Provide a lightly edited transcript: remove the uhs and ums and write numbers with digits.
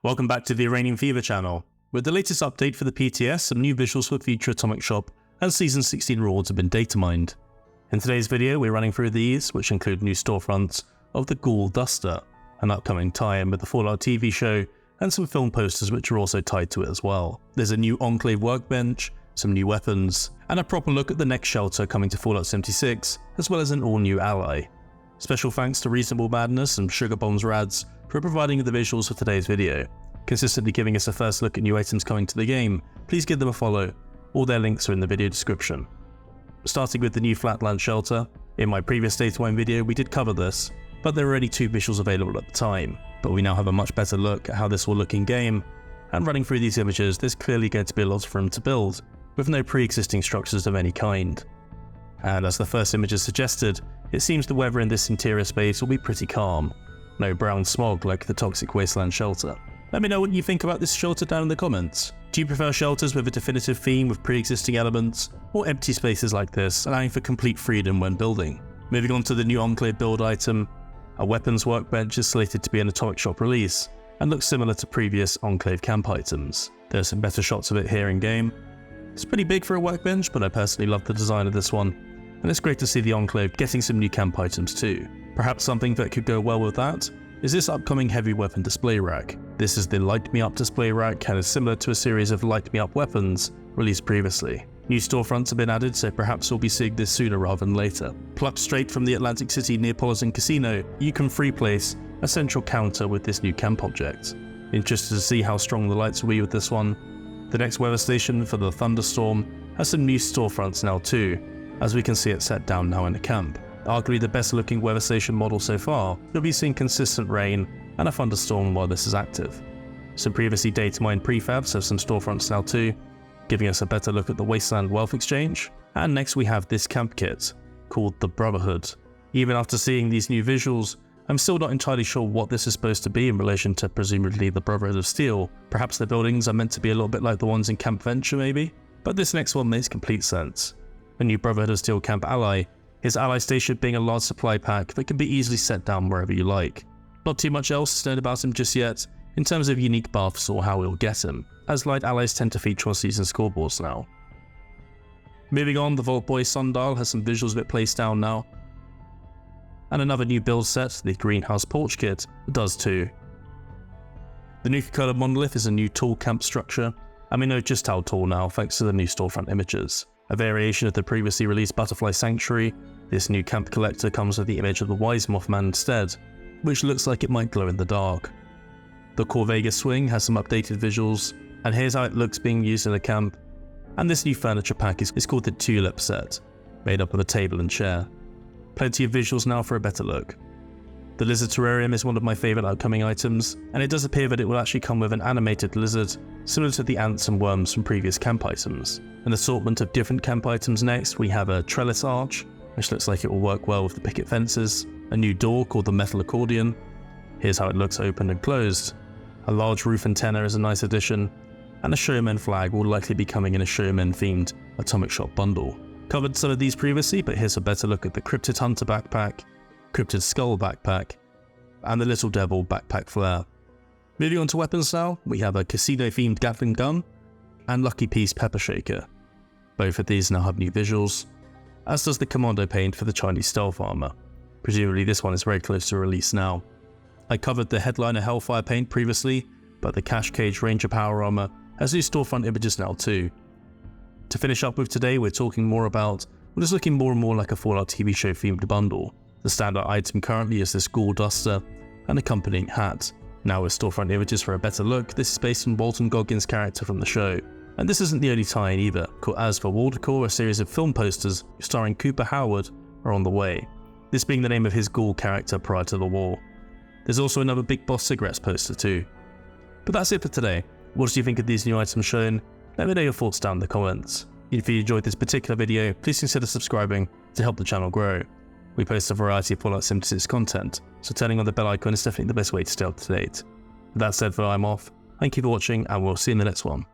Welcome back to the Uranium Fever channel. With the latest update for the PTS, some new visuals for future Atomic Shop and Season 16 rewards have been datamined. In today's video, we're running through these, which include new storefronts of the Ghoul Duster, an upcoming tie-in with the Fallout TV show, and some film posters which are also tied to it as well. There's a new Enclave workbench, some new weapons, and a proper look at the next shelter coming to Fallout 76, as well as an all-new ally. Special thanks to Reasonable Madness and Sugar Bombs Rads for providing the visuals for today's video. Consistently giving us a first look at new items coming to the game, please give them a follow. All their links are in the video description. Starting with the new Flatland shelter, in my previous Datamine video we did cover this, but there were only 2 visuals available at the time, but we now have a much better look at how this will look in game, and running through these images there's clearly going to be a lot for them to build, with no pre-existing structures of any kind. And as the first images suggested, it seems the weather in this interior space will be pretty calm. No brown smog like the toxic wasteland shelter. Let me know what you think about this shelter down in the comments. Do you prefer shelters with a definitive theme with pre-existing elements, or empty spaces like this, allowing for complete freedom when building? Moving on to the new Enclave build item, a weapons workbench is slated to be an Atomic Shop release, and looks similar to previous Enclave camp items. There are some better shots of it here in game. It's pretty big for a workbench, but I personally love the design of this one, and it's great to see the Enclave getting some new camp items too. Perhaps something that could go well with that is this upcoming heavy weapon display rack. This is the Light Me Up display rack and is similar to a series of Light Me Up weapons released previously. New storefronts have been added, so perhaps we'll be seeing this sooner rather than later. Plucked straight from the Atlantic City Neapolitan Casino, you can free place a central counter with this new camp object. Interested to see how strong the lights will be with this one. The next weather station for the Thunderstorm has some new storefronts now too, as we can see it set down now in the camp. Arguably the best looking weather station model so far, you'll be seeing consistent rain and a thunderstorm while this is active. Some previously datamined prefabs have some storefronts now too, giving us a better look at the Wasteland Wealth Exchange. And next we have this camp kit, called the Brotherhood. Even after seeing these new visuals, I'm still not entirely sure what this is supposed to be in relation to presumably the Brotherhood of Steel. Perhaps the buildings are meant to be a little bit like the ones in Camp Venture maybe? But this next one makes complete sense. A new Brotherhood of Steel camp ally, his ally station being a large supply pack that can be easily set down wherever you like. Not too much else is known about him just yet, in terms of unique buffs or how we'll get him, as light allies tend to feature on season scoreboards now. Moving on, the Vault Boy Sundial has some visuals of it placed down now. And another new build set, the Greenhouse Porch Kit, does too. The Nuka Cola Monolith is a new tall camp structure, and we know just how tall now thanks to the new storefront images. A variation of the previously released Butterfly Sanctuary, this new camp collector comes with the image of the Wise Mothman instead, which looks like it might glow in the dark. The Corvega Swing has some updated visuals, and here's how it looks being used in the camp. And this new furniture pack is called the Tulip Set, made up of a table and chair. Plenty of visuals now for a better look. The Lizard Terrarium is one of my favourite upcoming items, and it does appear that it will actually come with an animated lizard, similar to the ants and worms from previous camp items. An assortment of different camp items next, we have a trellis arch, which looks like it will work well with the picket fences, a new door called the Metal Accordion. Here's how it looks open and closed. A large roof antenna is a nice addition, and a Showman flag will likely be coming in a Showman themed Atomic Shop bundle. Covered some of these previously, but here's a better look at the Cryptid Hunter backpack, Cryptid Skull backpack, and the Little Devil backpack flare. Moving on to weapons now, we have a casino themed Gatling gun and Lucky Piece pepper shaker. Both of these now have new visuals, as does the commando paint for the Chinese stealth armor. Presumably this one is very close to release now. I covered the Headliner Hellfire paint previously, but the Cash Cage Ranger power armor has new storefront images now too. To finish up with today, we're talking more about what is looking more and more like a Fallout TV show themed bundle. The standout item currently is this Ghoul Duster and accompanying hat. Now with storefront images for a better look, this is based on Walton Goggins' character from the show. And this isn't the only tie-in either. As for War Decor, a series of film posters starring Cooper Howard are on the way, this being the name of his Ghoul character prior to the war. There's also another Big Boss cigarettes poster too. But that's it for today. What do you think of these new items shown? Let me know your thoughts down in the comments. If you enjoyed this particular video, please consider subscribing to help the channel grow. We post a variety of Fallout 76 content, so turning on the bell icon is definitely the best way to stay up to date. With that said, I'm off. Thank you for watching, and we'll see you in the next one.